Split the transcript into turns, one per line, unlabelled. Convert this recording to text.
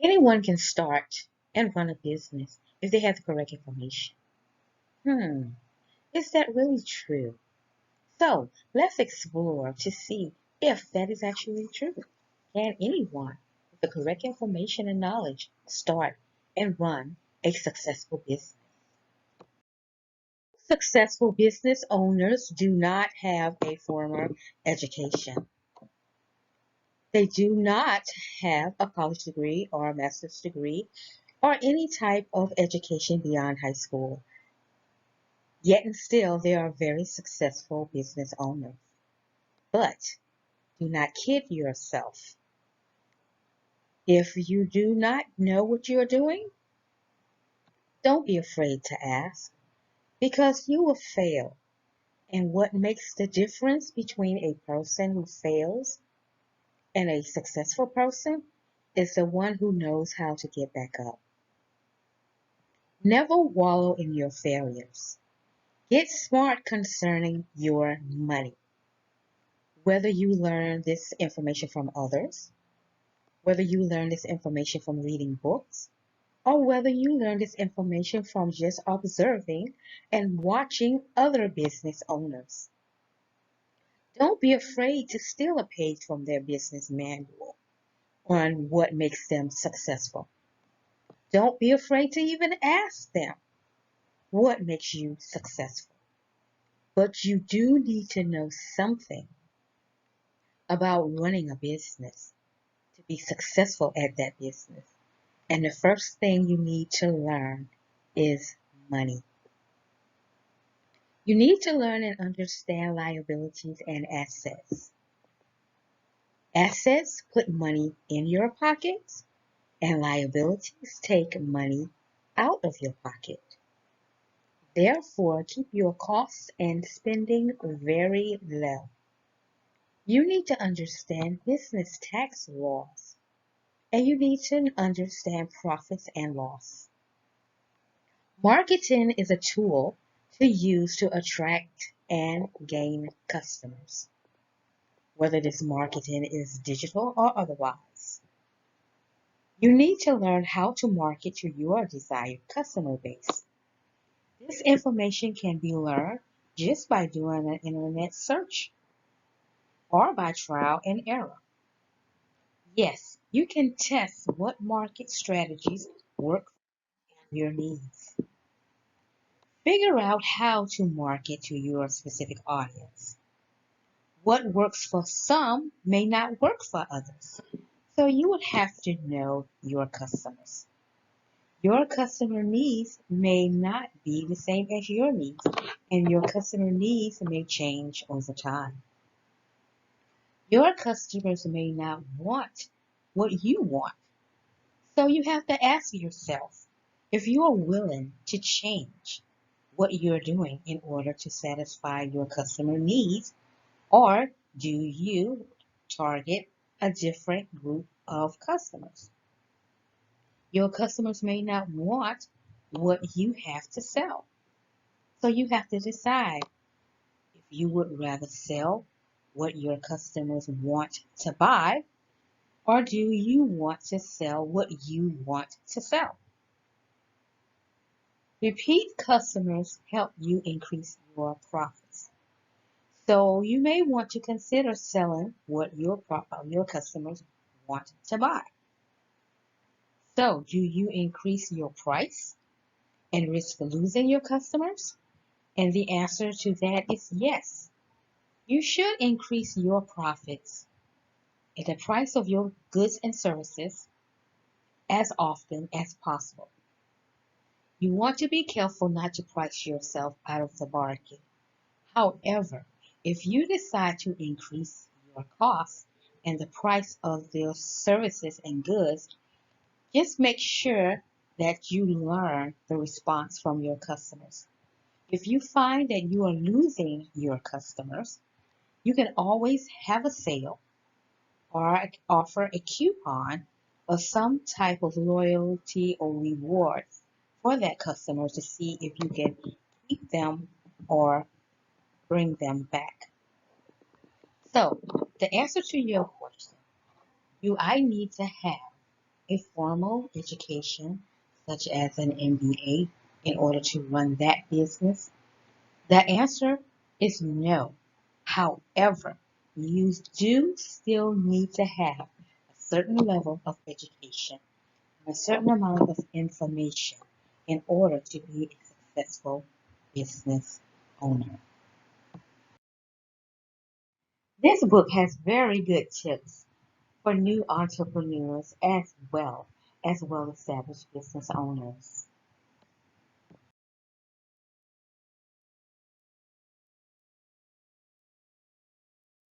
Anyone can start and run a business if they have the correct information. Hmm, is that really true? So let's explore to see if that is actually true. Can anyone with the correct information and knowledge start and run a successful business? Successful business owners do not have a formal education. They do not have a college degree or a master's degree or any type of education beyond high school. Yet and still, they are very successful business owners. But do not kid yourself. If you do not know what you're doing, don't be afraid to ask because you will fail. And what makes the difference between a person who fails and a successful person is the one who knows how to get back up. Never wallow in your failures. Get smart concerning your money. Whether you learn this information from others, whether you learn this information from reading books, or whether you learn this information from just observing and watching other business owners. Don't be afraid to steal a page from their business manual on what makes them successful. Don't be afraid to even ask them what makes you successful. But you do need to know something about running a business to be successful at that business. And the first thing you need to learn is money. You need to learn and understand liabilities and assets. Assets put money in your pockets, and liabilities take money out of your pocket. Therefore, keep your costs and spending very low. You need to understand business tax laws, and you need to understand profits and loss. Marketing is a tool to use to attract and gain customers, whether this marketing is digital or otherwise. You need to learn how to market to your desired customer base. This information can be learned just by doing an internet search or by trial and error. Yes, you can test what market strategies work for your needs. Figure out how to market to your specific audience. What works for some may not work for others. So you would have to know your customers. Your customer needs may not be the same as your needs, and your customer needs may change over time. Your customers may not want what you want. So you have to ask yourself if you are willing to change what you're doing in order to satisfy your customer needs, or do you target a different group of customers? Your customers may not want what you have to sell. So you have to decide if you would rather sell what your customers want to buy, or do you want to sell what you want to sell? Repeat customers help you increase your profits. So you may want to consider selling what your customers want to buy. So do you increase your price and risk losing your customers? And the answer to that is yes. You should increase your profits and the price of your goods and services as often as possible. You want to be careful not to price yourself out of the market. However, if you decide to increase your costs and the price of their services and goods, just make sure that you learn the response from your customers. If you find that you are losing your customers, you can always have a sale or offer a coupon or some type of loyalty or reward for that customer to see if you can keep them or bring them back. So, the answer to your question, do I need to have a formal education, such as an MBA, in order to run that business? The answer is no. However, you do still need to have a certain level of education and a certain amount of information in order to be a successful business owner. This book has very good tips for new entrepreneurs as well as well established business owners.